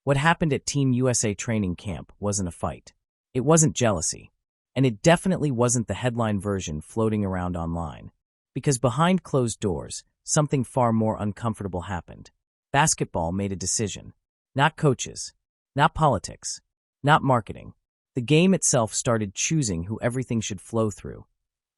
What happened at Team USA training camp wasn't a fight. It wasn't jealousy. And it definitely wasn't the headline version floating around online. Because behind closed doors, something far more uncomfortable happened. Basketball made a decision. Not coaches. Not politics. Not marketing. The game itself started choosing who everything should flow through.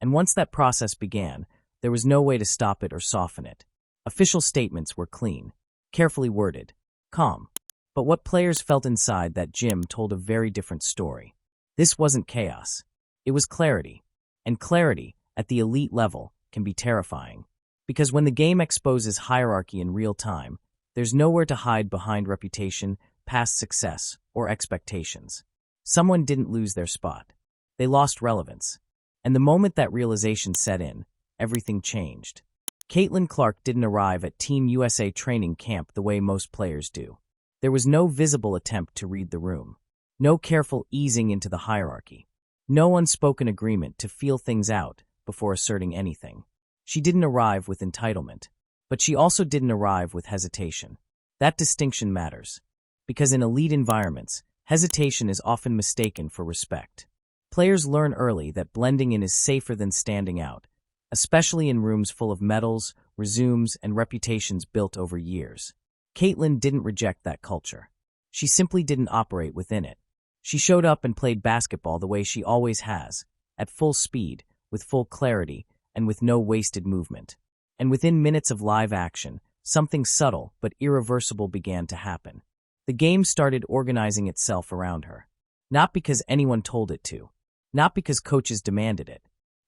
And once that process began, there was no way to stop it or soften it. Official statements were clean, carefully worded, calm. But what players felt inside that gym told a very different story. This wasn't chaos. It was clarity. And clarity, at the elite level, can be terrifying. Because when the game exposes hierarchy in real time, there's nowhere to hide behind reputation, past success, or expectations. Someone didn't lose their spot. They lost relevance. And the moment that realization set in, everything changed. Caitlin Clark didn't arrive at Team USA training camp the way most players do. There was no visible attempt to read the room. No careful easing into the hierarchy. No unspoken agreement to feel things out before asserting anything. She didn't arrive with entitlement. But she also didn't arrive with hesitation. That distinction matters. Because in elite environments, hesitation is often mistaken for respect. Players learn early that blending in is safer than standing out, especially in rooms full of medals, resumes, and reputations built over years. Caitlin didn't reject that culture. She simply didn't operate within it. She showed up and played basketball the way she always has, at full speed, with full clarity, and with no wasted movement. And within minutes of live action, something subtle but irreversible began to happen. The game started organizing itself around her. Not because anyone told it to. Not because coaches demanded it.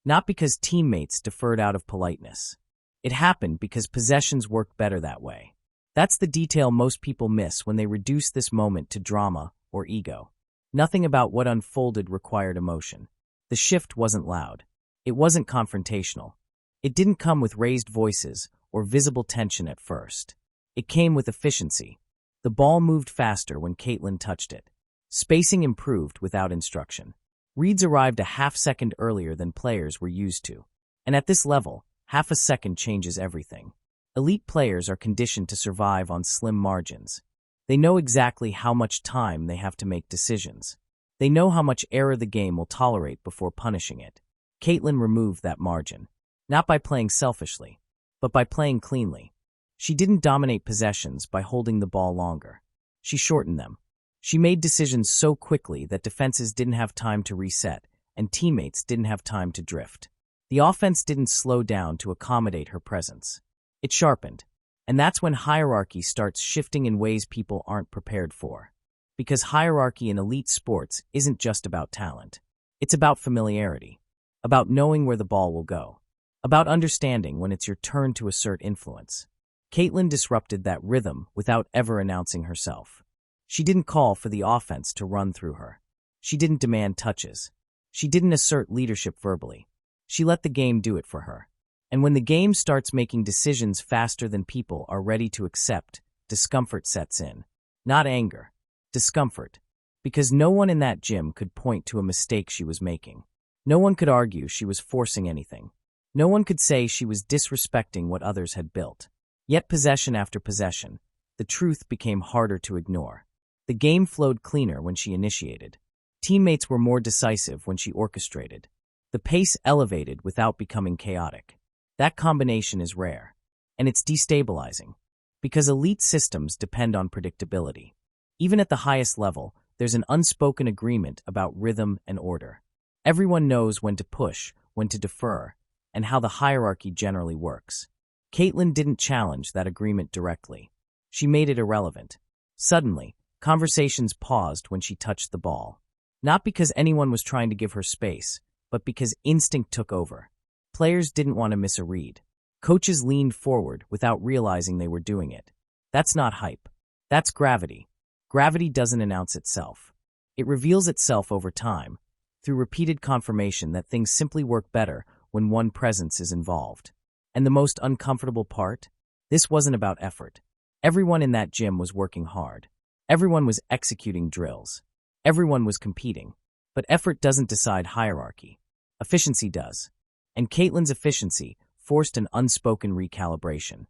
Not because teammates deferred out of politeness. It happened because possessions worked better that way. That's the detail most people miss when they reduce this moment to drama or ego. Nothing about what unfolded required emotion. The shift wasn't loud. It wasn't confrontational. It didn't come with raised voices or visible tension at first. It came with efficiency. The ball moved faster when Caitlin touched it. Spacing improved without instruction. Reads arrived a half-second earlier than players were used to. And at this level, half a second changes everything. Elite players are conditioned to survive on slim margins. They know exactly how much time they have to make decisions. They know how much error the game will tolerate before punishing it. Caitlin removed that margin. Not by playing selfishly, but by playing cleanly. She didn't dominate possessions by holding the ball longer. She shortened them. She made decisions so quickly that defenses didn't have time to reset, and teammates didn't have time to drift. The offense didn't slow down to accommodate her presence. It sharpened. And that's when hierarchy starts shifting in ways people aren't prepared for. Because hierarchy in elite sports isn't just about talent. It's about familiarity. About knowing where the ball will go. About understanding when it's your turn to assert influence. Caitlin disrupted that rhythm without ever announcing herself. She didn't call for the offense to run through her. She didn't demand touches. She didn't assert leadership verbally. She let the game do it for her. And when the game starts making decisions faster than people are ready to accept, discomfort sets in. Not anger. Discomfort. Because no one in that gym could point to a mistake she was making. No one could argue she was forcing anything. No one could say she was disrespecting what others had built. Yet possession after possession, the truth became harder to ignore. The game flowed cleaner when she initiated. Teammates were more decisive when she orchestrated. The pace elevated without becoming chaotic. That combination is rare, and it's destabilizing, because elite systems depend on predictability. Even at the highest level, there's an unspoken agreement about rhythm and order. Everyone knows when to push, when to defer, and how the hierarchy generally works. Caitlin didn't challenge that agreement directly. She made it irrelevant. Suddenly, conversations paused when she touched the ball. Not because anyone was trying to give her space, but because instinct took over. Players didn't want to miss a read. Coaches leaned forward without realizing they were doing it. That's not hype. That's gravity. Gravity doesn't announce itself. It reveals itself over time, through repeated confirmation that things simply work better when one presence is involved. And the most uncomfortable part? This wasn't about effort. Everyone in that gym was working hard. Everyone was executing drills. Everyone was competing. But effort doesn't decide hierarchy. Efficiency does. And Caitlin's efficiency forced an unspoken recalibration.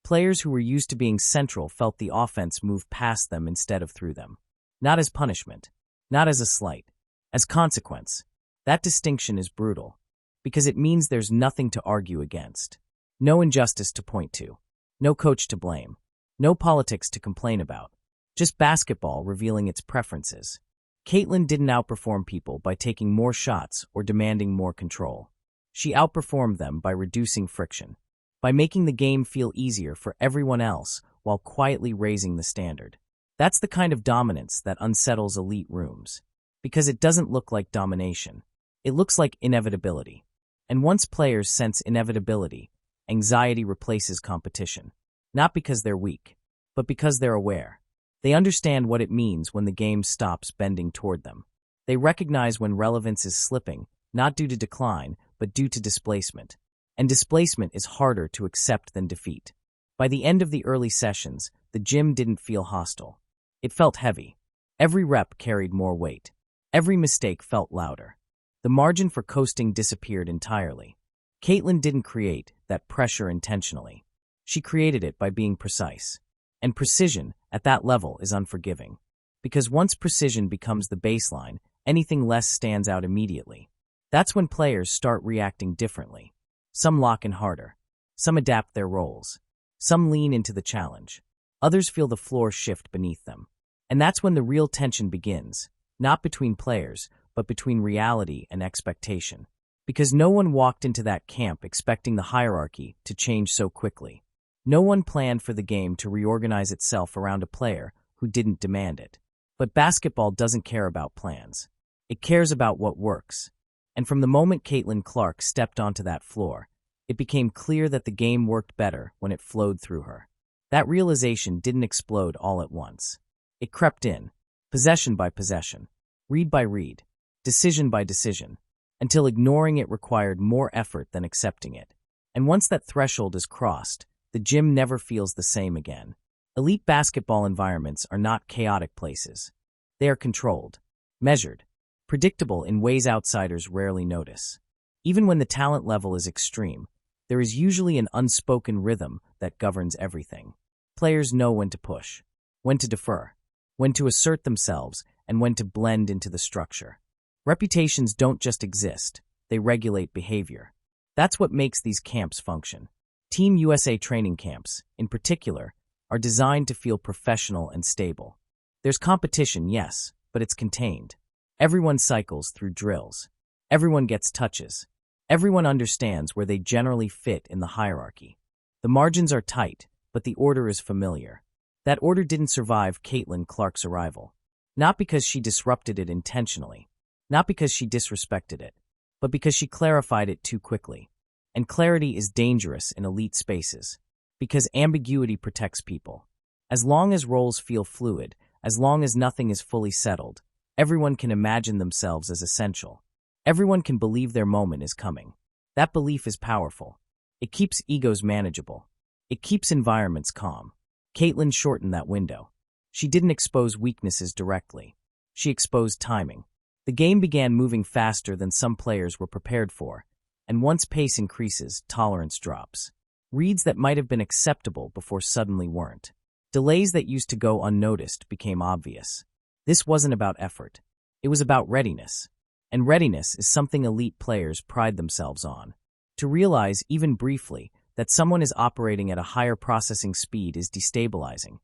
Players who were used to being central felt the offense move past them instead of through them. Not as punishment, not as a slight, as consequence. That distinction is brutal, because it means there's nothing to argue against. No injustice to point to. No coach to blame. No politics to complain about. Just basketball revealing its preferences. Caitlin didn't outperform people by taking more shots or demanding more control. She outperformed them by reducing friction, by making the game feel easier for everyone else while quietly raising the standard. That's the kind of dominance that unsettles elite rooms, because it doesn't look like domination. It looks like inevitability. And once players sense inevitability, anxiety replaces competition. Not because they're weak, but because they're aware. They understand what it means when the game stops bending toward them. They recognize when relevance is slipping, not due to decline, but due to displacement. And displacement is harder to accept than defeat. By the end of the early sessions, the gym didn't feel hostile. It felt heavy. Every rep carried more weight. Every mistake felt louder. The margin for coasting disappeared entirely. Caitlin didn't create that pressure intentionally. She created it by being precise. And precision, at that level, is unforgiving. Because once precision becomes the baseline, anything less stands out immediately. That's when players start reacting differently. Some lock in harder. Some adapt their roles. Some lean into the challenge. Others feel the floor shift beneath them. And that's when the real tension begins, not between players, but between reality and expectation. Because no one walked into that camp expecting the hierarchy to change so quickly. No one planned for the game to reorganize itself around a player who didn't demand it. But basketball doesn't care about plans. It cares about what works. And from the moment Caitlin Clark stepped onto that floor, it became clear that the game worked better when it flowed through her. That realization didn't explode all at once. It crept in, possession by possession, read by read, decision by decision, until ignoring it required more effort than accepting it. And once that threshold is crossed, the gym never feels the same again. Elite basketball environments are not chaotic places. They are controlled, measured, predictable in ways outsiders rarely notice. Even when the talent level is extreme, there is usually an unspoken rhythm that governs everything. Players know when to push, when to defer, when to assert themselves, and when to blend into the structure. Reputations don't just exist, they regulate behavior. That's what makes these camps function. Team USA training camps, in particular, are designed to feel professional and stable. There's competition, yes, but it's contained. Everyone cycles through drills. Everyone gets touches. Everyone understands where they generally fit in the hierarchy. The margins are tight, but the order is familiar. That order didn't survive Caitlin Clark's arrival. Not because she disrupted it intentionally. Not because she disrespected it. But because she clarified it too quickly. And clarity is dangerous in elite spaces. Because ambiguity protects people. As long as roles feel fluid, as long as nothing is fully settled, everyone can imagine themselves as essential. Everyone can believe their moment is coming. That belief is powerful. It keeps egos manageable. It keeps environments calm. Caitlin shortened that window. She didn't expose weaknesses directly. She exposed timing. The game began moving faster than some players were prepared for, and once pace increases, tolerance drops. Reads that might have been acceptable before suddenly weren't. Delays that used to go unnoticed became obvious. This wasn't about effort. It was about readiness. And readiness is something elite players pride themselves on. To realize, even briefly, that someone is operating at a higher processing speed is destabilizing.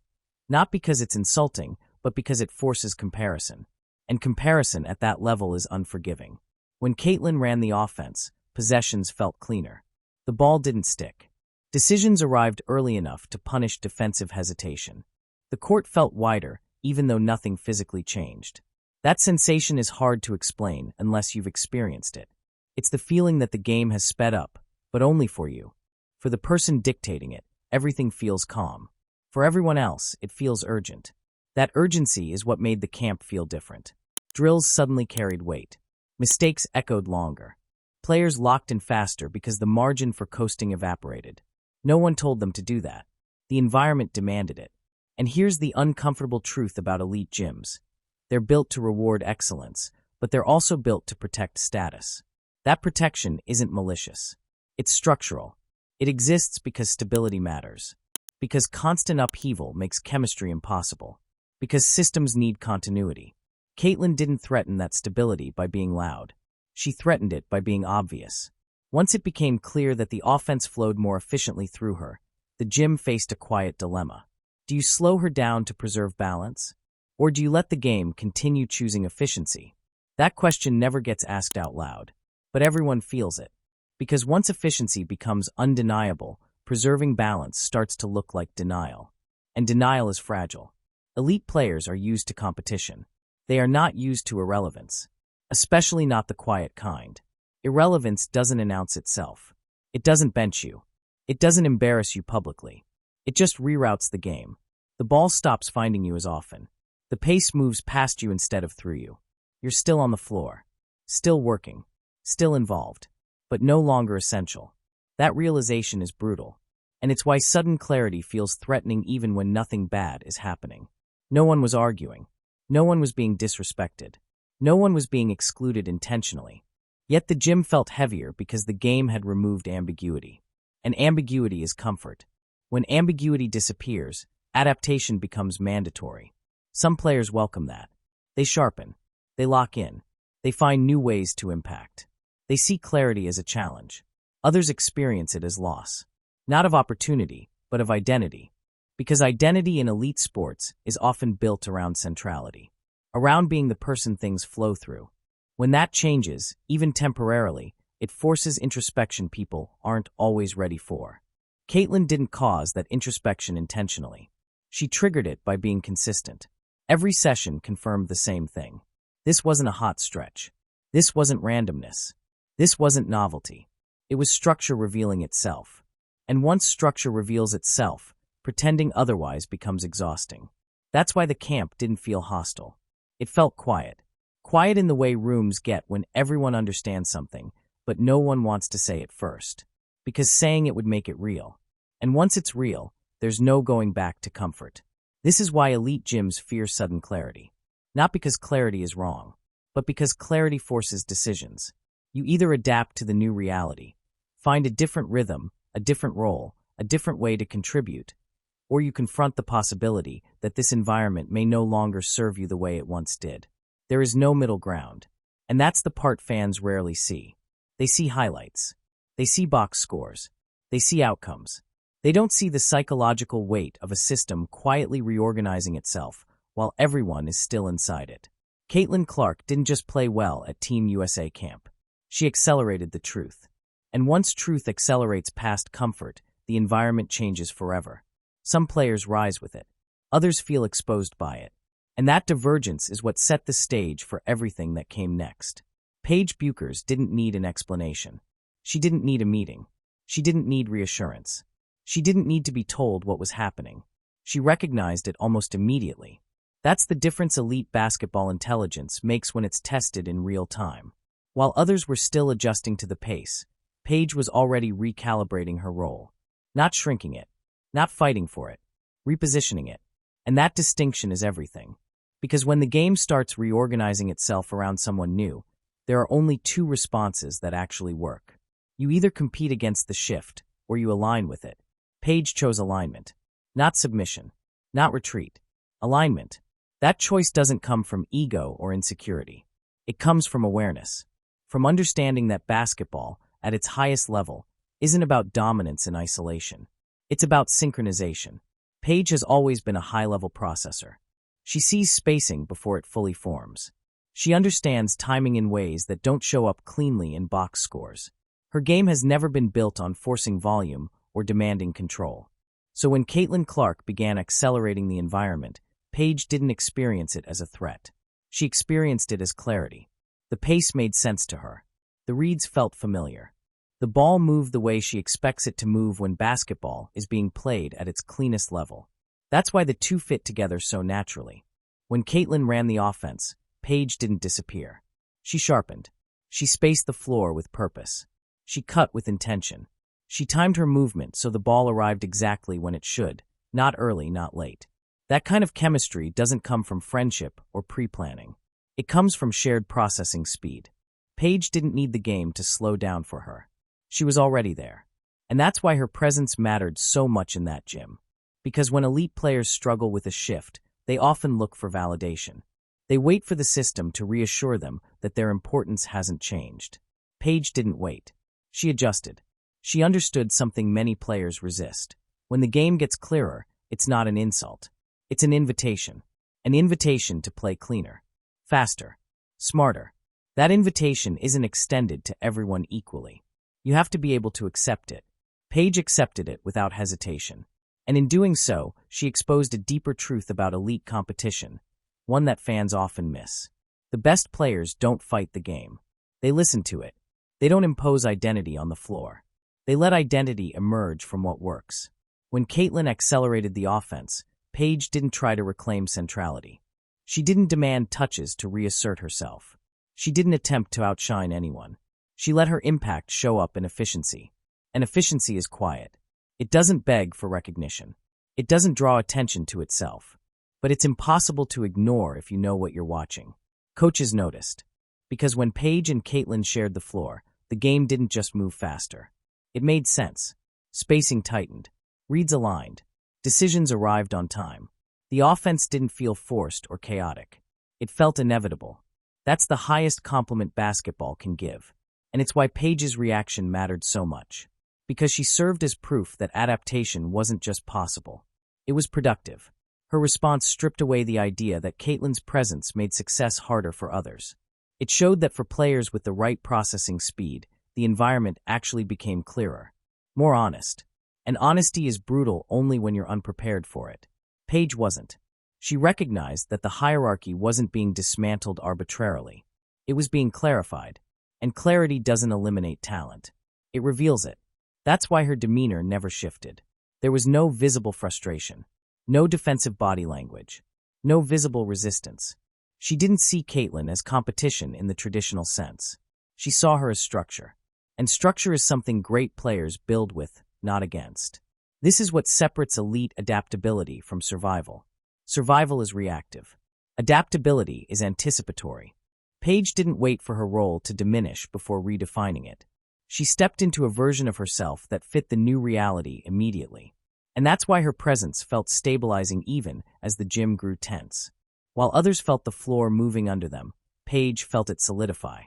Not because it's insulting, but because it forces comparison. And comparison at that level is unforgiving. When Caitlin ran the offense, possessions felt cleaner. The ball didn't stick. Decisions arrived early enough to punish defensive hesitation. The court felt wider, even though nothing physically changed. That sensation is hard to explain unless you've experienced it. It's the feeling that the game has sped up, but only for you. For the person dictating it, everything feels calm. For everyone else, it feels urgent. That urgency is what made the camp feel different. Drills suddenly carried weight. Mistakes echoed longer. Players locked in faster because the margin for coasting evaporated. No one told them to do that. The environment demanded it. And here's the uncomfortable truth about elite gyms. They're built to reward excellence, but they're also built to protect status. That protection isn't malicious. It's structural. It exists because stability matters. Because constant upheaval makes chemistry impossible. Because systems need continuity. Caitlin didn't threaten that stability by being loud. She threatened it by being obvious. Once it became clear that the offense flowed more efficiently through her, the gym faced a quiet dilemma. Do you slow her down to preserve balance? Or do you let the game continue choosing efficiency? That question never gets asked out loud, but everyone feels it. Because once efficiency becomes undeniable, preserving balance starts to look like denial. And denial is fragile. Elite players are used to competition. They are not used to irrelevance. Especially not the quiet kind. Irrelevance doesn't announce itself. It doesn't bench you. It doesn't embarrass you publicly. It just reroutes the game. The ball stops finding you as often. The pace moves past you instead of through you. You're still on the floor. Still working. Still involved. But no longer essential. That realization is brutal. And it's why sudden clarity feels threatening even when nothing bad is happening. No one was arguing. No one was being disrespected. No one was being excluded intentionally. Yet the gym felt heavier because the game had removed ambiguity. And ambiguity is comfort. When ambiguity disappears, adaptation becomes mandatory. Some players welcome that. They sharpen. They lock in. They find new ways to impact. They see clarity as a challenge. Others experience it as loss. Not of opportunity, but of identity. Because identity in elite sports is often built around centrality. Around being the person things flow through. When that changes, even temporarily, it forces introspection people aren't always ready for. Caitlin didn't cause that introspection intentionally. She triggered it by being consistent. Every session confirmed the same thing. This wasn't a hot stretch. This wasn't randomness. This wasn't novelty. It was structure revealing itself. And once structure reveals itself, pretending otherwise becomes exhausting. That's why the camp didn't feel hostile. It felt quiet. Quiet in the way rooms get when everyone understands something, but no one wants to say it first. Because saying it would make it real. And once it's real, there's no going back to comfort. This is why elite gyms fear sudden clarity. Not because clarity is wrong, but because clarity forces decisions. You either adapt to the new reality, find a different rhythm, a different role, a different way to contribute, or you confront the possibility that this environment may no longer serve you the way it once did. There is no middle ground. And that's the part fans rarely see. They see highlights. They see box scores. They see outcomes. They don't see the psychological weight of a system quietly reorganizing itself while everyone is still inside it. Caitlin Clark didn't just play well at Team USA camp. She accelerated the truth. And once truth accelerates past comfort, the environment changes forever. Some players rise with it. Others feel exposed by it. And that divergence is what set the stage for everything that came next. Paige Bueckers didn't need an explanation. She didn't need a meeting. She didn't need reassurance. She didn't need to be told what was happening. She recognized it almost immediately. That's the difference elite basketball intelligence makes when it's tested in real time. While others were still adjusting to the pace, Paige was already recalibrating her role. Not shrinking it. Not fighting for it. Repositioning it. And that distinction is everything. Because when the game starts reorganizing itself around someone new, there are only two responses that actually work. You either compete against the shift, or you align with it. Paige chose alignment. Not submission. Not retreat. Alignment. That choice doesn't come from ego or insecurity. It comes from awareness. From understanding that basketball, at its highest level, isn't about dominance in isolation. It's about synchronization. Paige has always been a high-level processor. She sees spacing before it fully forms. She understands timing in ways that don't show up cleanly in box scores. Her game has never been built on forcing volume or demanding control. So when Caitlin Clark began accelerating the environment, Paige didn't experience it as a threat. She experienced it as clarity. The pace made sense to her. The reads felt familiar. The ball moved the way she expects it to move when basketball is being played at its cleanest level. That's why the two fit together so naturally. When Caitlin ran the offense, Paige didn't disappear. She sharpened. She spaced the floor with purpose. She cut with intention. She timed her movement so the ball arrived exactly when it should, not early, not late. That kind of chemistry doesn't come from friendship or pre-planning. It comes from shared processing speed. Paige didn't need the game to slow down for her. She was already there. And that's why her presence mattered so much in that gym. Because when elite players struggle with a shift, they often look for validation. They wait for the system to reassure them that their importance hasn't changed. Paige didn't wait. She adjusted. She understood something many players resist. When the game gets clearer, it's not an insult. It's an invitation. An invitation to play cleaner, faster, smarter. That invitation isn't extended to everyone equally. You have to be able to accept it. Paige accepted it without hesitation. And in doing so, she exposed a deeper truth about elite competition, one that fans often miss. The best players don't fight the game. They listen to it. They don't impose identity on the floor. They let identity emerge from what works. When Caitlin accelerated the offense, Paige didn't try to reclaim centrality. She didn't demand touches to reassert herself. She didn't attempt to outshine anyone. She let her impact show up in efficiency. And efficiency is quiet. It doesn't beg for recognition. It doesn't draw attention to itself. But it's impossible to ignore if you know what you're watching. Coaches noticed. Because when Paige and Caitlin shared the floor, the game didn't just move faster. It made sense. Spacing tightened. Reads aligned. Decisions arrived on time. The offense didn't feel forced or chaotic. It felt inevitable. That's the highest compliment basketball can give. And it's why Paige's reaction mattered so much. Because she served as proof that adaptation wasn't just possible. It was productive. Her response stripped away the idea that Caitlin's presence made success harder for others. It showed that for players with the right processing speed, the environment actually became clearer, more honest. And honesty is brutal only when you're unprepared for it. Paige wasn't. She recognized that the hierarchy wasn't being dismantled arbitrarily. It was being clarified. And clarity doesn't eliminate talent. It reveals it. That's why her demeanor never shifted. There was no visible frustration. No defensive body language. No visible resistance. She didn't see Caitlin as competition in the traditional sense. She saw her as structure. And structure is something great players build with, not against. This is what separates elite adaptability from survival. Survival is reactive. Adaptability is anticipatory. Paige didn't wait for her role to diminish before redefining it. She stepped into a version of herself that fit the new reality immediately. And that's why her presence felt stabilizing even as the gym grew tense. While others felt the floor moving under them, Paige felt it solidify.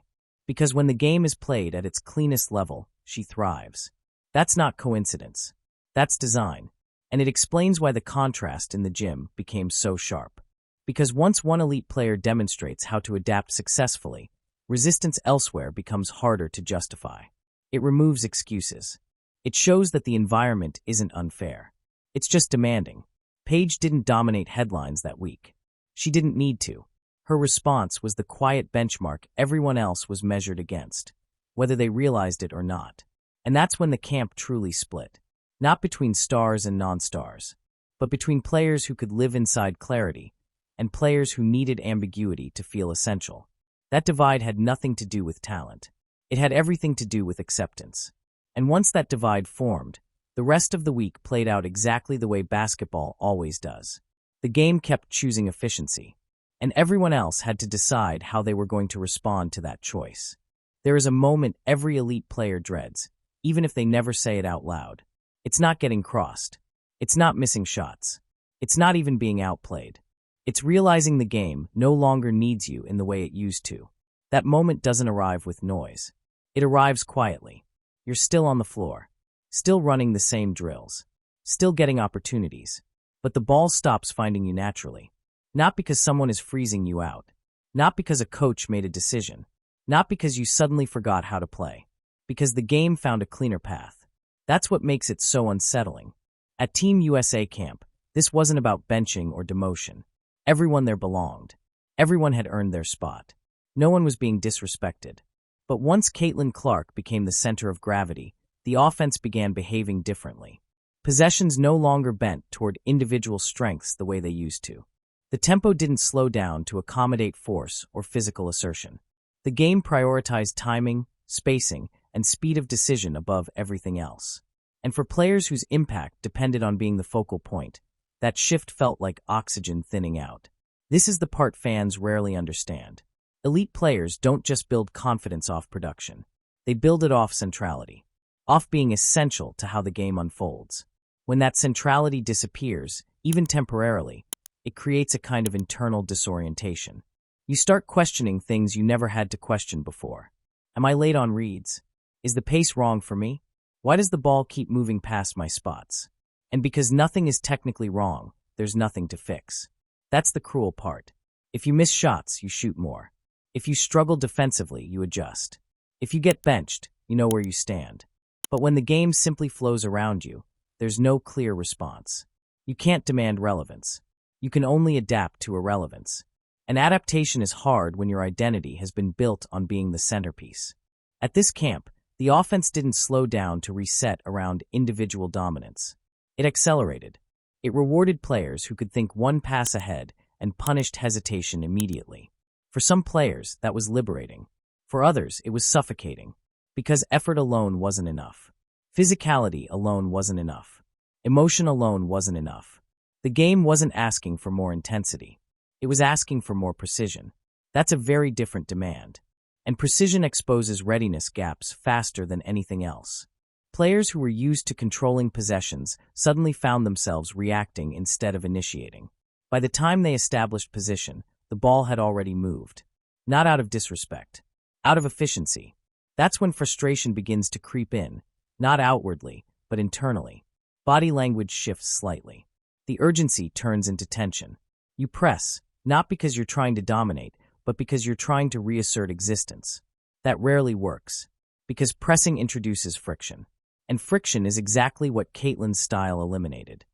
Because when the game is played at its cleanest level, she thrives. That's not coincidence. That's design. And it explains why the contrast in the gym became so sharp. Because once one elite player demonstrates how to adapt successfully, resistance elsewhere becomes harder to justify. It removes excuses. It shows that the environment isn't unfair. It's just demanding. Paige didn't dominate headlines that week. She didn't need to. Her response was the quiet benchmark everyone else was measured against, whether they realized it or not. And that's when the camp truly split. Not between stars and non-stars, but between players who could live inside clarity and players who needed ambiguity to feel essential. That divide had nothing to do with talent. It had everything to do with acceptance. And once that divide formed, the rest of the week played out exactly the way basketball always does. The game kept choosing efficiency, and everyone else had to decide how they were going to respond to that choice. There is a moment every elite player dreads, even if they never say it out loud. It's not getting crossed. It's not missing shots. It's not even being outplayed. It's realizing the game no longer needs you in the way it used to. That moment doesn't arrive with noise. It arrives quietly. You're still on the floor, still running the same drills, still getting opportunities, but the ball stops finding you naturally. Not because someone is freezing you out, not because a coach made a decision, not because you suddenly forgot how to play, because the game found a cleaner path. That's what makes it so unsettling. At Team USA camp, this wasn't about benching or demotion. Everyone there belonged. Everyone had earned their spot. No one was being disrespected. But once Caitlin Clark became the center of gravity, the offense began behaving differently. Possessions no longer bent toward individual strengths the way they used to. The tempo didn't slow down to accommodate force or physical assertion. The game prioritized timing, spacing, and speed of decision above everything else. And for players whose impact depended on being the focal point, that shift felt like oxygen thinning out. This is the part fans rarely understand. Elite players don't just build confidence off production. They build it off centrality, off being essential to how the game unfolds. When that centrality disappears, even temporarily, it creates a kind of internal disorientation. You start questioning things you never had to question before. Am I late on reads? Is the pace wrong for me? Why does the ball keep moving past my spots? And because nothing is technically wrong, there's nothing to fix. That's the cruel part. If you miss shots, you shoot more. If you struggle defensively, you adjust. If you get benched, you know where you stand. But when the game simply flows around you, there's no clear response. You can't demand relevance. You can only adapt to irrelevance. And adaptation is hard when your identity has been built on being the centerpiece. At this camp, the offense didn't slow down to reset around individual dominance. It accelerated. It rewarded players who could think one pass ahead and punished hesitation immediately. For some players, that was liberating. For others, it was suffocating. Because effort alone wasn't enough. Physicality alone wasn't enough. Emotion alone wasn't enough. The game wasn't asking for more intensity. It was asking for more precision. That's a very different demand. And precision exposes readiness gaps faster than anything else. Players who were used to controlling possessions suddenly found themselves reacting instead of initiating. By the time they established position, the ball had already moved. Not out of disrespect. Out of efficiency. That's when frustration begins to creep in, not outwardly, but internally. Body language shifts slightly. The urgency turns into tension. You press, not because you're trying to dominate, but because you're trying to reassert existence. That rarely works, because pressing introduces friction. And friction is exactly what Caitlin's style eliminated.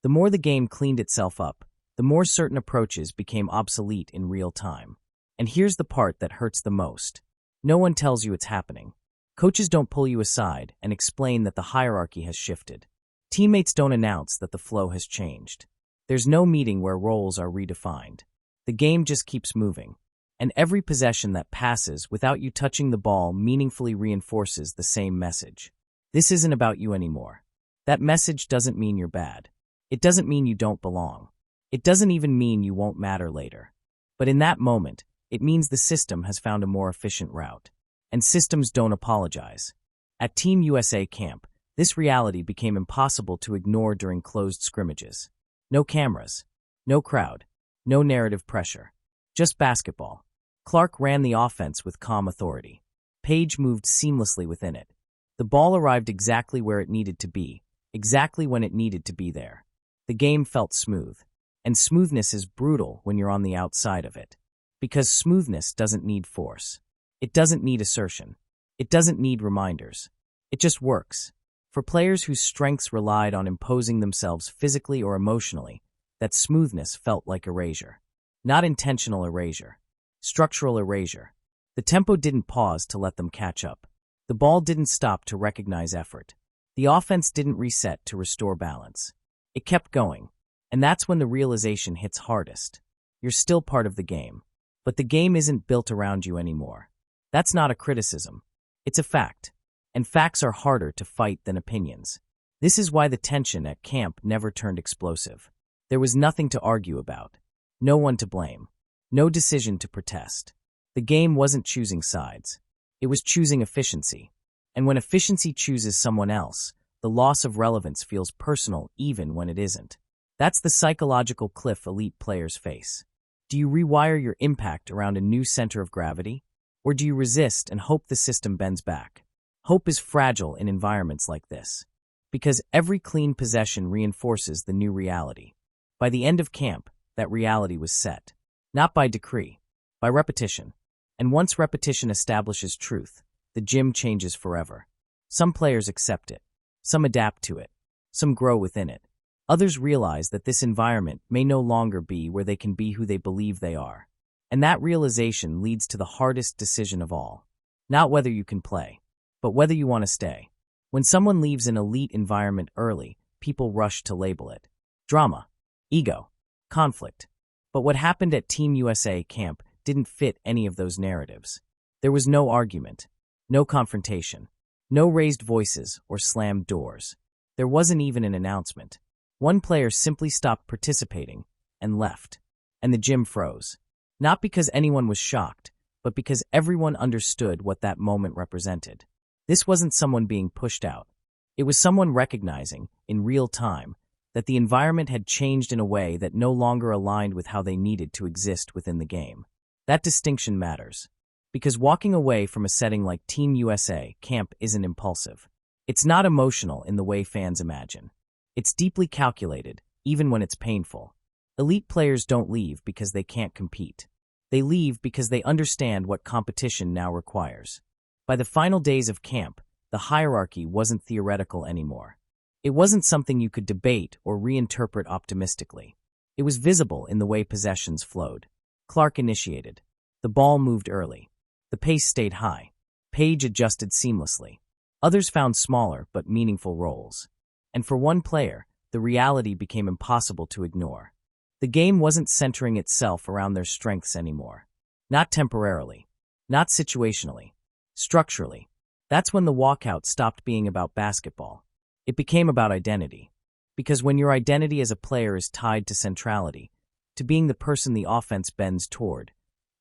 The more the game cleaned itself up, the more certain approaches became obsolete in real time. And here's the part that hurts the most. No one tells you it's happening. Coaches don't pull you aside and explain that the hierarchy has shifted. Teammates don't announce that the flow has changed. There's no meeting where roles are redefined. The game just keeps moving. And every possession that passes without you touching the ball meaningfully reinforces the same message. This isn't about you anymore. That message doesn't mean you're bad. It doesn't mean you don't belong. It doesn't even mean you won't matter later. But in that moment, it means the system has found a more efficient route. And systems don't apologize. At Team USA camp, this reality became impossible to ignore during closed scrimmages. No cameras. No crowd. No narrative pressure. Just basketball. Clark ran the offense with calm authority. Paige moved seamlessly within it. The ball arrived exactly where it needed to be, exactly when it needed to be there. The game felt smooth. And smoothness is brutal when you're on the outside of it. Because smoothness doesn't need force. It doesn't need assertion. It doesn't need reminders. It just works. For players whose strengths relied on imposing themselves physically or emotionally, that smoothness felt like erasure. Not intentional erasure. Structural erasure. The tempo didn't pause to let them catch up. The ball didn't stop to recognize effort. The offense didn't reset to restore balance. It kept going. And that's when the realization hits hardest. You're still part of the game. But the game isn't built around you anymore. That's not a criticism. It's a fact. And facts are harder to fight than opinions. This is why the tension at camp never turned explosive. There was nothing to argue about. No one to blame. No decision to protest. The game wasn't choosing sides. It was choosing efficiency. And when efficiency chooses someone else, the loss of relevance feels personal even when it isn't. That's the psychological cliff elite players face. Do you rewire your impact around a new center of gravity? Or do you resist and hope the system bends back? Hope is fragile in environments like this. Because every clean possession reinforces the new reality. By the end of camp, that reality was set. Not by decree, by repetition. And once repetition establishes truth, the gym changes forever. Some players accept it. Some adapt to it. Some grow within it. Others realize that this environment may no longer be where they can be who they believe they are. And that realization leads to the hardest decision of all. Not whether you can play, but whether you want to stay. When someone leaves an elite environment early, people rush to label it drama, ego, conflict. But what happened at Team USA camp didn't fit any of those narratives. There was no argument, no confrontation, no raised voices or slammed doors. There wasn't even an announcement. One player simply stopped participating and left, and the gym froze. Not because anyone was shocked, but because everyone understood what that moment represented. This wasn't someone being pushed out. It was someone recognizing in real time, that the environment had changed in a way that no longer aligned with how they needed to exist within the game. That distinction matters, because walking away from a setting like Team USA camp isn't impulsive. It's not emotional in the way fans imagine. It's deeply calculated, even when it's painful. Elite players don't leave because they can't compete. They leave because they understand what competition now requires. By the final days of camp, the hierarchy wasn't theoretical anymore. It wasn't something you could debate or reinterpret optimistically. It was visible in the way possessions flowed. Clark initiated. The ball moved early. The pace stayed high. Paige adjusted seamlessly. Others found smaller but meaningful roles. And for one player, the reality became impossible to ignore. The game wasn't centering itself around their strengths anymore. Not temporarily. Not situationally. Structurally. That's when the walkout stopped being about basketball. It became about identity. Because when your identity as a player is tied to centrality, to being the person the offense bends toward,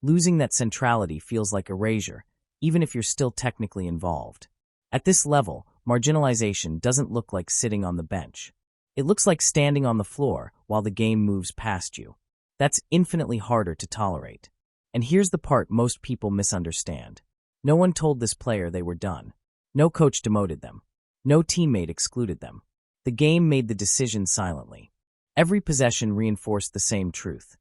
losing that centrality feels like erasure, even if you're still technically involved. At this level, marginalization doesn't look like sitting on the bench. It looks like standing on the floor while the game moves past you. That's infinitely harder to tolerate. And here's the part most people misunderstand. No one told this player they were done. No coach demoted them. No teammate excluded them. The game made the decision silently. Every possession reinforced the same truth.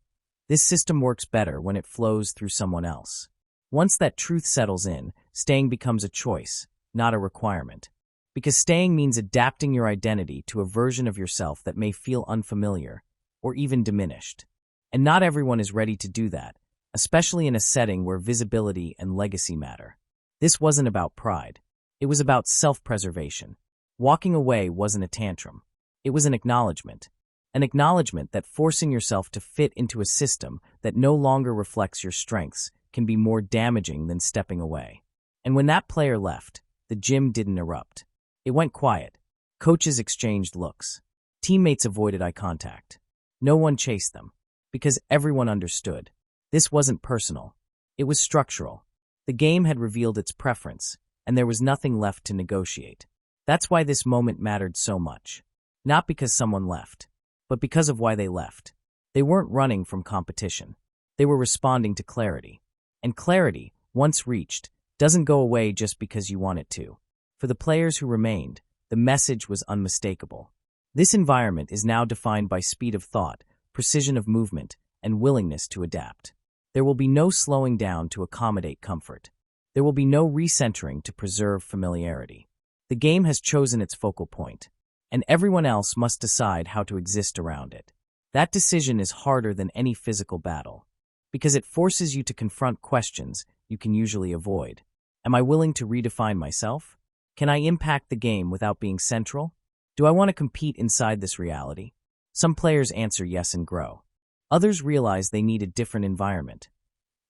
This system works better when it flows through someone else. Once that truth settles in, staying becomes a choice, not a requirement. Because staying means adapting your identity to a version of yourself that may feel unfamiliar or even diminished. And not everyone is ready to do that, especially in a setting where visibility and legacy matter. This wasn't about pride. It was about self-preservation. Walking away wasn't a tantrum. It was an acknowledgement. An acknowledgement that forcing yourself to fit into a system that no longer reflects your strengths can be more damaging than stepping away. And when that player left, the gym didn't erupt. It went quiet. Coaches exchanged looks. Teammates avoided eye contact. No one chased them, because everyone understood. This wasn't personal. It was structural. The game had revealed its preference, and there was nothing left to negotiate. That's why this moment mattered so much. Not because someone left, but because of why they left. They weren't running from competition. They were responding to clarity. And clarity, once reached, doesn't go away just because you want it to. For the players who remained, the message was unmistakable. This environment is now defined by speed of thought, precision of movement, and willingness to adapt. There will be no slowing down to accommodate comfort. There will be no recentering to preserve familiarity. The game has chosen its focal point, and everyone else must decide how to exist around it. That decision is harder than any physical battle, because it forces you to confront questions you can usually avoid. Am I willing to redefine myself? Can I impact the game without being central? Do I want to compete inside this reality? Some players answer yes and grow. Others realize they need a different environment,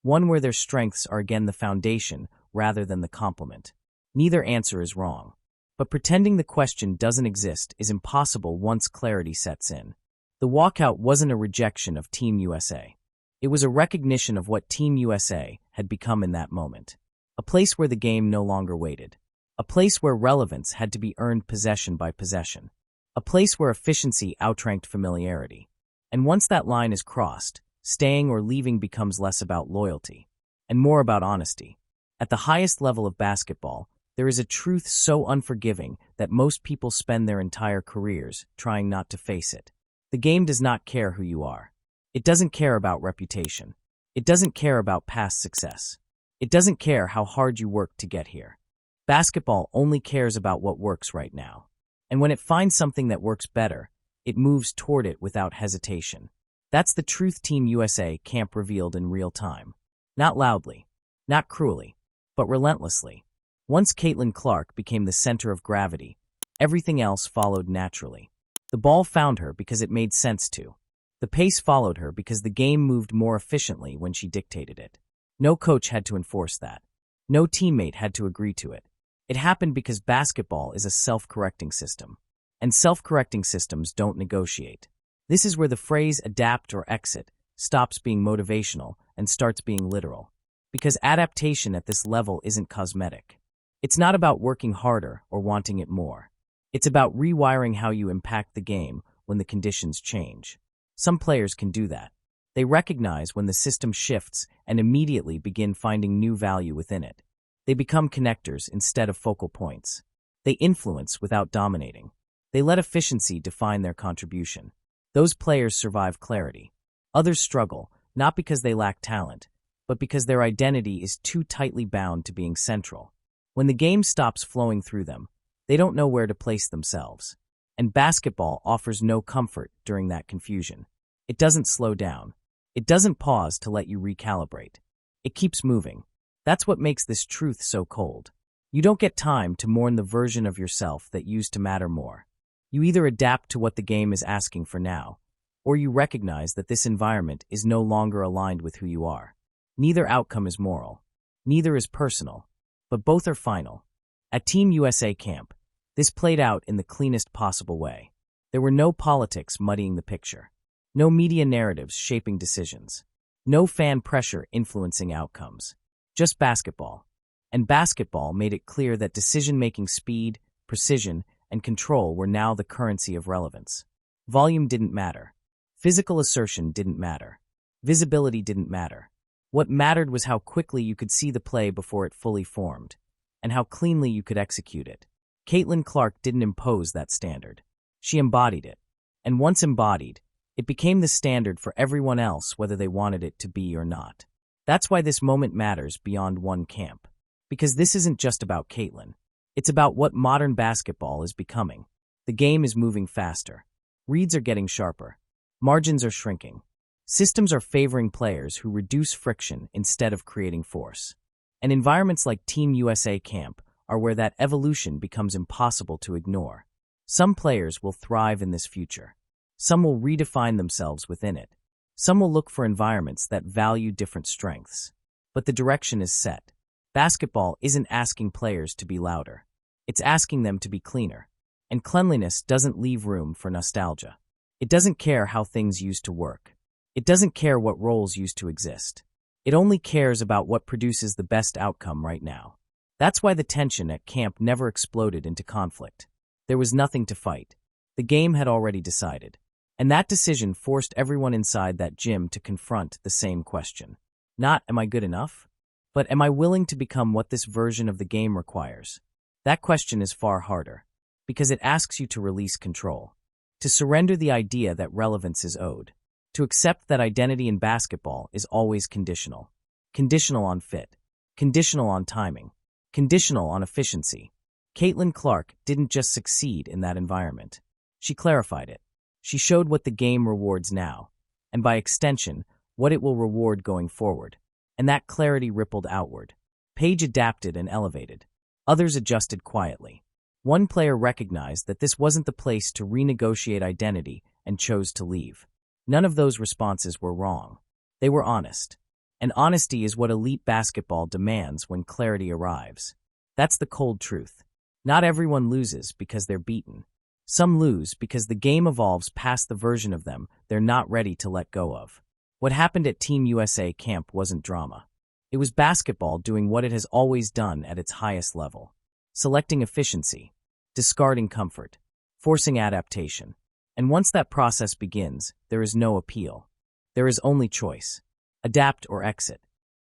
one where their strengths are again the foundation rather than the complement. Neither answer is wrong, but pretending the question doesn't exist is impossible once clarity sets in. The walkout wasn't a rejection of Team USA. It was a recognition of what Team USA had become in that moment. A place where the game no longer waited. A place where relevance had to be earned possession by possession. A place where efficiency outranked familiarity. And once that line is crossed, staying or leaving becomes less about loyalty and more about honesty. At the highest level of basketball, there is a truth so unforgiving that most people spend their entire careers trying not to face it. The game does not care who you are. It doesn't care about reputation. It doesn't care about past success. It doesn't care how hard you worked to get here. Basketball only cares about what works right now. And when it finds something that works better, it moves toward it without hesitation. That's the truth Team USA camp revealed in real time. Not loudly, not cruelly, but relentlessly. Once Caitlin Clark became the center of gravity, everything else followed naturally. The ball found her because it made sense to. The pace followed her because the game moved more efficiently when she dictated it. No coach had to enforce that. No teammate had to agree to it. It happened because basketball is a self-correcting system. And self-correcting systems don't negotiate. This is where the phrase adapt or exit stops being motivational and starts being literal. Because adaptation at this level isn't cosmetic. It's not about working harder or wanting it more. It's about rewiring how you impact the game when the conditions change. Some players can do that. They recognize when the system shifts and immediately begin finding new value within it. They become connectors instead of focal points. They influence without dominating. They let efficiency define their contribution. Those players survive clarity. Others struggle, not because they lack talent, but because their identity is too tightly bound to being central. When the game stops flowing through them, they don't know where to place themselves. And basketball offers no comfort during that confusion. It doesn't slow down. It doesn't pause to let you recalibrate. It keeps moving. That's what makes this truth so cold. You don't get time to mourn the version of yourself that used to matter more. You either adapt to what the game is asking for now, or you recognize that this environment is no longer aligned with who you are. Neither outcome is moral. Neither is personal. But both are final. At Team USA camp, this played out in the cleanest possible way. There were no politics muddying the picture. No media narratives shaping decisions. No fan pressure influencing outcomes. Just basketball. And basketball made it clear that decision-making speed, precision, and control were now the currency of relevance. Volume didn't matter. Physical assertion didn't matter. Visibility didn't matter. What mattered was how quickly you could see the play before it fully formed, and how cleanly you could execute it. Caitlin Clark didn't impose that standard. She embodied it. And once embodied, it became the standard for everyone else whether they wanted it to be or not. That's why this moment matters beyond one camp. Because this isn't just about Caitlin. It's about what modern basketball is becoming. The game is moving faster. Reads are getting sharper. Margins are shrinking. Systems are favoring players who reduce friction instead of creating force. And environments like Team USA camp are where that evolution becomes impossible to ignore. Some players will thrive in this future. Some will redefine themselves within it. Some will look for environments that value different strengths. But the direction is set. Basketball isn't asking players to be louder. It's asking them to be cleaner. And cleanliness doesn't leave room for nostalgia. It doesn't care how things used to work. It doesn't care what roles used to exist. It only cares about what produces the best outcome right now. That's why the tension at camp never exploded into conflict. There was nothing to fight. The game had already decided. And that decision forced everyone inside that gym to confront the same question. Not, am I good enough? But am I willing to become what this version of the game requires? That question is far harder, because it asks you to release control, to surrender the idea that relevance is owed, to accept that identity in basketball is always conditional. Conditional on fit, conditional on timing, conditional on efficiency. Caitlin Clark didn't just succeed in that environment. She clarified it. She showed what the game rewards now, and by extension, what it will reward going forward. And that clarity rippled outward. Paige adapted and elevated. Others adjusted quietly. One player recognized that this wasn't the place to renegotiate identity and chose to leave. None of those responses were wrong. They were honest. And honesty is what elite basketball demands when clarity arrives. That's the cold truth. Not everyone loses because they're beaten. Some lose because the game evolves past the version of them they're not ready to let go of. What happened at Team USA camp wasn't drama. It was basketball doing what it has always done at its highest level. Selecting efficiency, discarding comfort, forcing adaptation. And once that process begins, there is no appeal. There is only choice. Adapt or exit.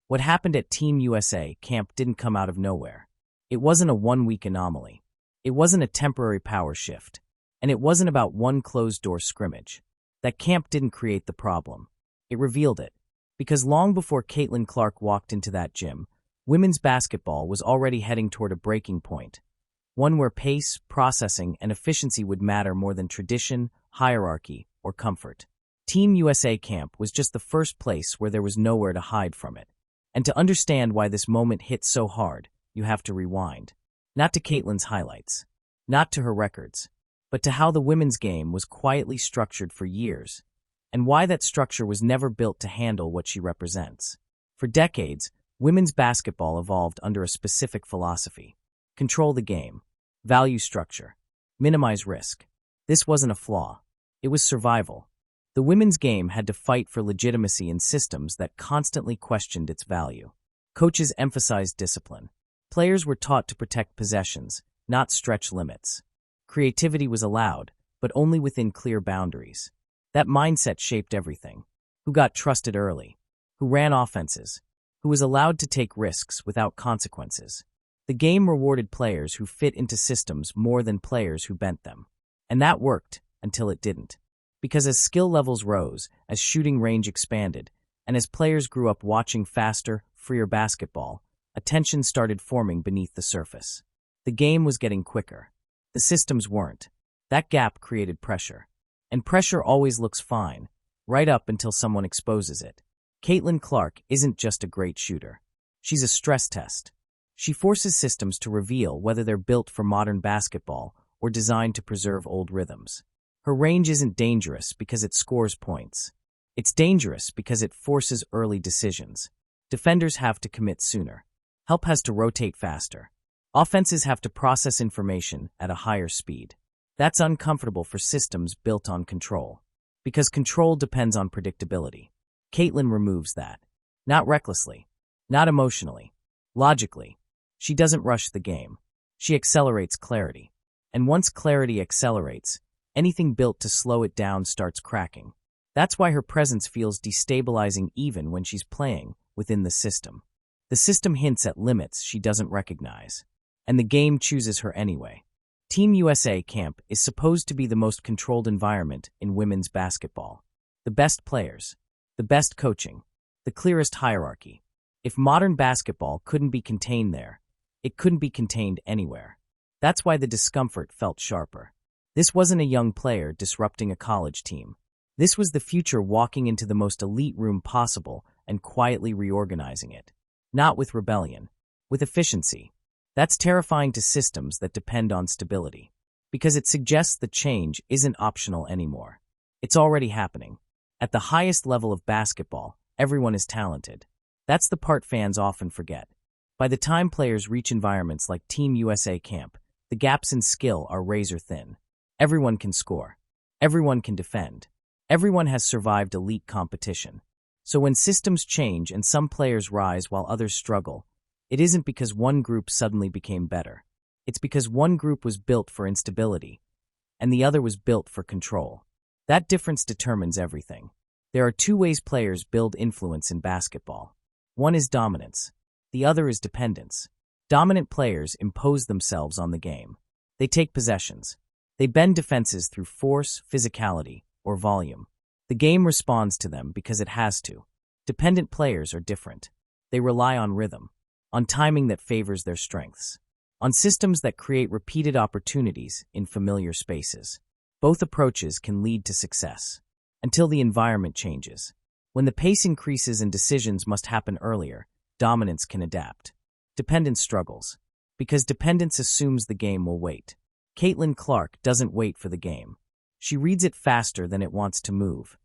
What happened at Team USA camp didn't come out of nowhere. It wasn't a one-week anomaly. It wasn't a temporary power shift. And it wasn't about one closed-door scrimmage. That camp didn't create the problem. It revealed it. Because long before Caitlin Clark walked into that gym, women's basketball was already heading toward a breaking point. One where pace, processing, and efficiency would matter more than tradition, hierarchy, or comfort. Team USA camp was just the first place where there was nowhere to hide from it. And to understand why this moment hit so hard, you have to rewind. Not to Caitlin's highlights. Not to her records. But to how the women's game was quietly structured for years. And why that structure was never built to handle what she represents. For decades, women's basketball evolved under a specific philosophy. Control the game. Value structure. Minimize risk. This wasn't a flaw. It was survival. The women's game had to fight for legitimacy in systems that constantly questioned its value. Coaches emphasized discipline. Players were taught to protect possessions, not stretch limits. Creativity was allowed, but only within clear boundaries. That mindset shaped everything. Who got trusted early? Who ran offenses? Who was allowed to take risks without consequences? The game rewarded players who fit into systems more than players who bent them. And that worked until it didn't. Because as skill levels rose, as shooting range expanded, and as players grew up watching faster, freer basketball, a tension started forming beneath the surface. The game was getting quicker. The systems weren't. That gap created pressure. And pressure always looks fine, right up until someone exposes it. Caitlin Clark isn't just a great shooter. She's a stress test. She forces systems to reveal whether they're built for modern basketball or designed to preserve old rhythms. Her range isn't dangerous because it scores points. It's dangerous because it forces early decisions. Defenders have to commit sooner. Help has to rotate faster. Offenses have to process information at a higher speed. That's uncomfortable for systems built on control. Because control depends on predictability. Caitlin removes that. Not recklessly. Not emotionally. Logically. She doesn't rush the game. She accelerates clarity. And once clarity accelerates, anything built to slow it down starts cracking. That's why her presence feels destabilizing even when she's playing within the system. The system hints at limits she doesn't recognize. And the game chooses her anyway. Team USA camp is supposed to be the most controlled environment in women's basketball. The best players, the best coaching, the clearest hierarchy. If modern basketball couldn't be contained there, it couldn't be contained anywhere. That's why the discomfort felt sharper. This wasn't a young player disrupting a college team. This was the future walking into the most elite room possible and quietly reorganizing it. Not with rebellion, with efficiency. That's terrifying to systems that depend on stability, because it suggests the change isn't optional anymore. It's already happening. At the highest level of basketball, everyone is talented. That's the part fans often forget. By the time players reach environments like Team USA camp, the gaps in skill are razor thin. Everyone can score. Everyone can defend. Everyone has survived elite competition. So when systems change and some players rise while others struggle, it isn't because one group suddenly became better. It's because one group was built for instability, and the other was built for control. That difference determines everything. There are two ways players build influence in basketball. One is dominance. The other is dependence. Dominant players impose themselves on the game. They take possessions. They bend defenses through force, physicality, or volume. The game responds to them because it has to. Dependent players are different. They rely on rhythm, on timing that favors their strengths, on systems that create repeated opportunities in familiar spaces. Both approaches can lead to success, until the environment changes. When the pace increases and decisions must happen earlier, dominance can adapt. Dependence struggles, because dependence assumes the game will wait. Caitlin Clark doesn't wait for the game. She reads it faster than it wants to move,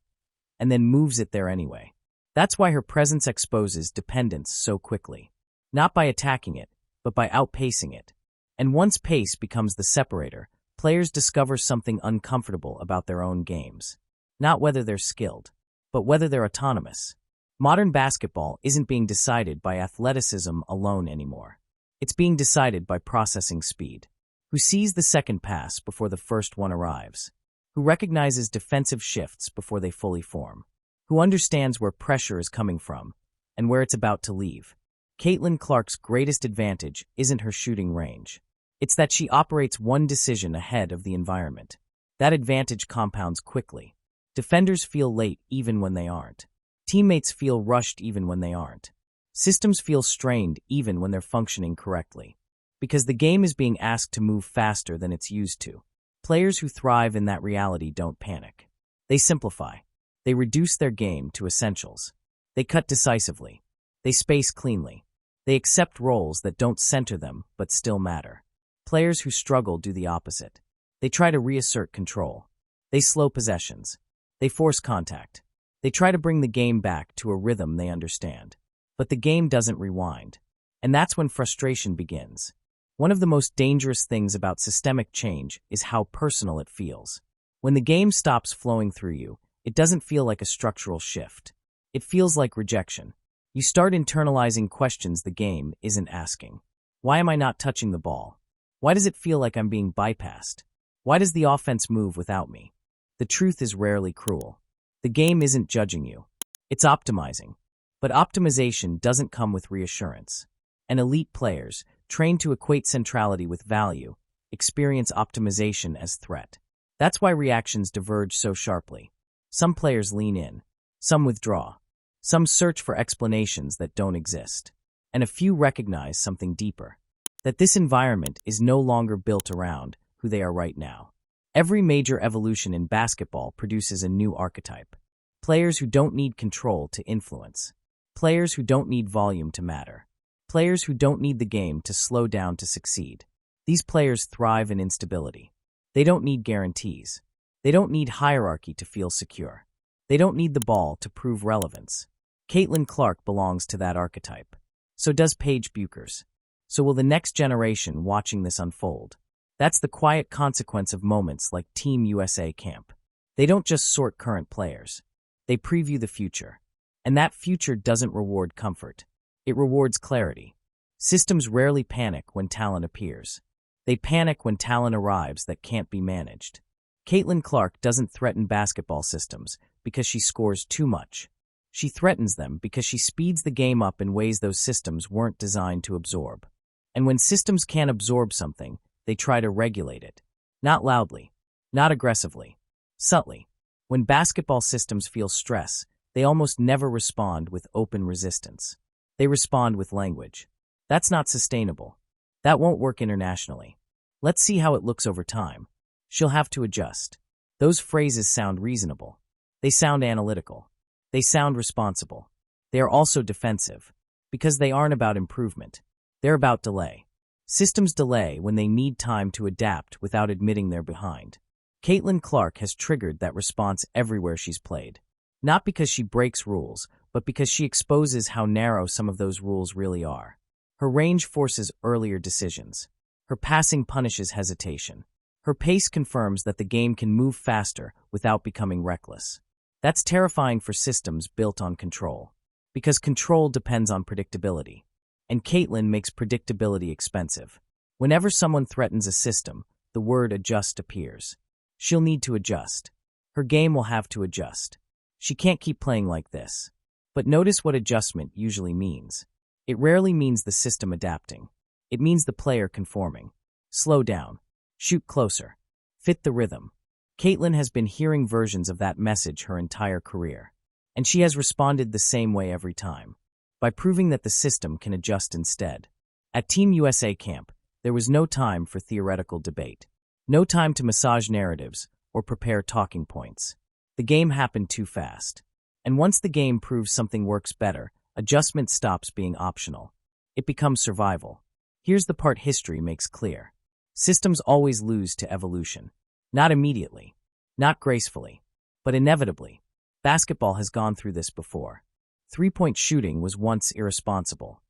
and then moves it there anyway. That's why her presence exposes dependence so quickly. Not by attacking it, but by outpacing it. And once pace becomes the separator, players discover something uncomfortable about their own games. Not whether they're skilled, but whether they're autonomous. Modern basketball isn't being decided by athleticism alone anymore. It's being decided by processing speed. Who sees the second pass before the first one arrives? Who recognizes defensive shifts before they fully form? Who understands where pressure is coming from and where it's about to leave? Caitlin Clark's greatest advantage isn't her shooting range. It's that she operates one decision ahead of the environment. That advantage compounds quickly. Defenders feel late even when they aren't. Teammates feel rushed even when they aren't. Systems feel strained even when they're functioning correctly. Because the game is being asked to move faster than it's used to. Players who thrive in that reality don't panic. They simplify. They reduce their game to essentials. They cut decisively. They space cleanly. They accept roles that don't center them but still matter. Players who struggle do the opposite. They try to reassert control. They slow possessions. They force contact. They try to bring the game back to a rhythm they understand. But the game doesn't rewind. And that's when frustration begins. One of the most dangerous things about systemic change is how personal it feels. When the game stops flowing through you, it doesn't feel like a structural shift. It feels like rejection. You start internalizing questions the game isn't asking. Why am I not touching the ball? Why does it feel like I'm being bypassed? Why does the offense move without me? The truth is rarely cruel. The game isn't judging you. It's optimizing. But optimization doesn't come with reassurance. And elite players, trained to equate centrality with value, experience optimization as threat. That's why reactions diverge so sharply. Some players lean in. Some withdraw. Some search for explanations that don't exist. And a few recognize something deeper. That this environment is no longer built around who they are right now. Every major evolution in basketball produces a new archetype. Players who don't need control to influence. Players who don't need volume to matter. Players who don't need the game to slow down to succeed. These players thrive in instability. They don't need guarantees. They don't need hierarchy to feel secure. They don't need the ball to prove relevance. Caitlin Clark belongs to that archetype. So does Paige Bueckers. So will the next generation watching this unfold. That's the quiet consequence of moments like Team USA camp. They don't just sort current players. They preview the future. And that future doesn't reward comfort. It rewards clarity. Systems rarely panic when talent appears. They panic when talent arrives that can't be managed. Caitlin Clark doesn't threaten basketball systems because she scores too much. She threatens them because she speeds the game up in ways those systems weren't designed to absorb. And when systems can't absorb something, they try to regulate it. Not loudly, not aggressively, subtly. When basketball systems feel stress, they almost never respond with open resistance. They respond with language. That's not sustainable. That won't work internationally. Let's see how it looks over time. She'll have to adjust. Those phrases sound reasonable. They sound analytical. They sound responsible. They are also defensive, because they aren't about improvement. They're about delay. Systems delay when they need time to adapt without admitting they're behind. Caitlin Clark has triggered that response everywhere she's played. Not because she breaks rules, but because she exposes how narrow some of those rules really are. Her range forces earlier decisions. Her passing punishes hesitation. Her pace confirms that the game can move faster without becoming reckless. That's terrifying for systems built on control. Because control depends on predictability. And Caitlin makes predictability expensive. Whenever someone threatens a system, the word adjust appears. She'll need to adjust. Her game will have to adjust. She can't keep playing like this. But notice what adjustment usually means. It rarely means the system adapting. It means the player conforming. Slow down. Shoot closer. Fit the rhythm. Caitlin has been hearing versions of that message her entire career. And she has responded the same way every time. By proving that the system can adjust instead. At Team USA camp, there was no time for theoretical debate. No time to massage narratives or prepare talking points. The game happened too fast. And once the game proves something works better, adjustment stops being optional. It becomes survival. Here's the part history makes clear. Systems always lose to evolution. Not immediately, not gracefully, but inevitably. Basketball has gone through this before. Three-point shooting was once irresponsible.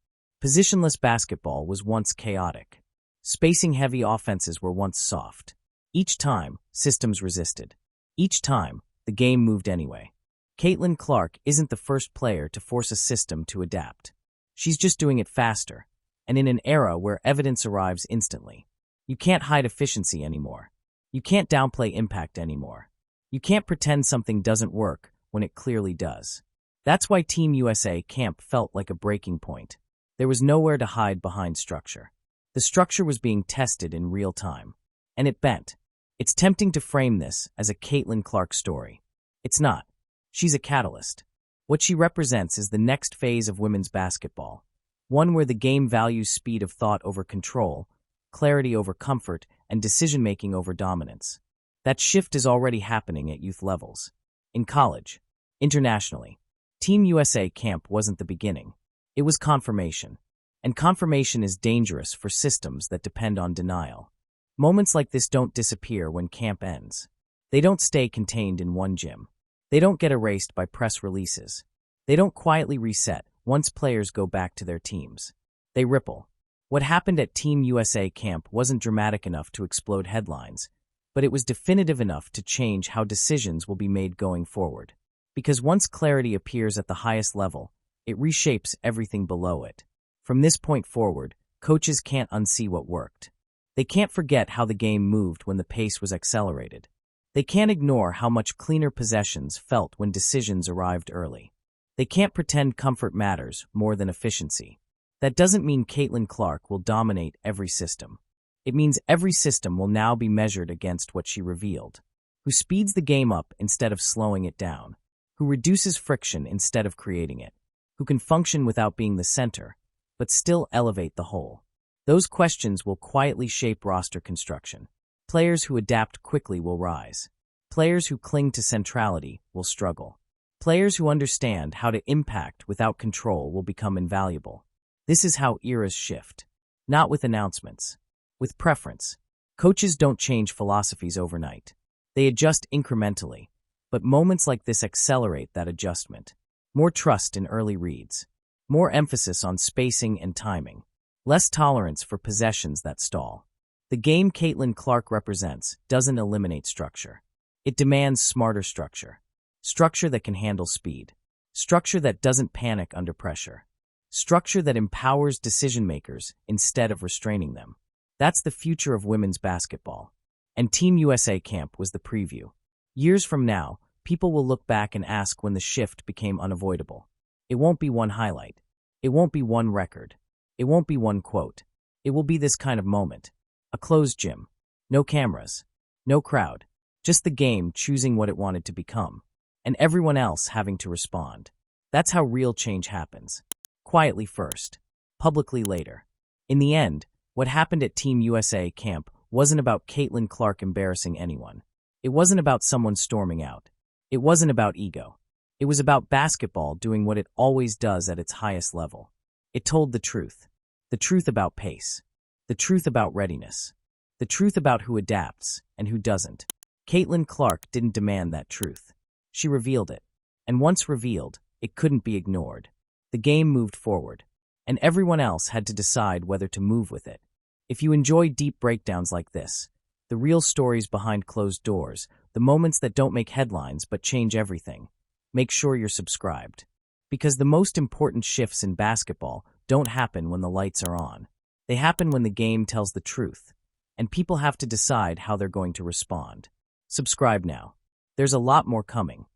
Positionless basketball was once chaotic. Spacing-heavy offenses were once soft. Each time, systems resisted. Each time, the game moved anyway. Caitlin Clark isn't the first player to force a system to adapt. She's just doing it faster, and in an era where evidence arrives instantly. You can't hide efficiency anymore. You can't downplay impact anymore. You can't pretend something doesn't work when it clearly does. That's why Team USA camp felt like a breaking point. There was nowhere to hide behind structure. The structure was being tested in real time. And it bent. It's tempting to frame this as a Caitlin Clark story. It's not. She's a catalyst. What she represents is the next phase of women's basketball. One where the game values speed of thought over control, clarity over comfort, and decision-making over dominance. That shift is already happening at youth levels. In college. Internationally. Team USA camp wasn't the beginning. It was confirmation. And confirmation is dangerous for systems that depend on denial. Moments like this don't disappear when camp ends. They don't stay contained in one gym. They don't get erased by press releases. They don't quietly reset once players go back to their teams. They ripple. What happened at Team USA camp wasn't dramatic enough to explode headlines, but it was definitive enough to change how decisions will be made going forward. Because once clarity appears at the highest level, it reshapes everything below it. From this point forward, coaches can't unsee what worked. They can't forget how the game moved when the pace was accelerated. They can't ignore how much cleaner possessions felt when decisions arrived early. They can't pretend comfort matters more than efficiency. That doesn't mean Caitlin Clark will dominate every system. It means every system will now be measured against what she revealed. Who speeds the game up instead of slowing it down. Who reduces friction instead of creating it. Who can function without being the center, but still elevate the whole. Those questions will quietly shape roster construction. Players who adapt quickly will rise. Players who cling to centrality will struggle. Players who understand how to impact without control will become invaluable. This is how eras shift. Not with announcements. With preference. Coaches don't change philosophies overnight. They adjust incrementally. But moments like this accelerate that adjustment. More trust in early reads. More emphasis on spacing and timing. Less tolerance for possessions that stall. The game Caitlin Clark represents doesn't eliminate structure. It demands smarter structure. Structure that can handle speed. Structure that doesn't panic under pressure. Structure that empowers decision-makers instead of restraining them. That's the future of women's basketball. And Team USA camp was the preview. Years from now, people will look back and ask when the shift became unavoidable. It won't be one highlight. It won't be one record. It won't be one quote. It will be this kind of moment. A closed gym. No cameras. No crowd. Just the game choosing what it wanted to become. And everyone else having to respond. That's how real change happens. Quietly first. Publicly later. In the end, what happened at Team USA camp wasn't about Caitlin Clark embarrassing anyone. It wasn't about someone storming out. It wasn't about ego. It was about basketball doing what it always does at its highest level. It told the truth. The truth about pace. The truth about readiness. The truth about who adapts and who doesn't. Caitlin Clark didn't demand that truth. She revealed it. And once revealed, it couldn't be ignored. The game moved forward. And everyone else had to decide whether to move with it. If you enjoy deep breakdowns like this, the real stories behind closed doors, the moments that don't make headlines but change everything, make sure you're subscribed. Because the most important shifts in basketball don't happen when the lights are on. They happen when the game tells the truth, and people have to decide how they're going to respond. Subscribe now. There's a lot more coming.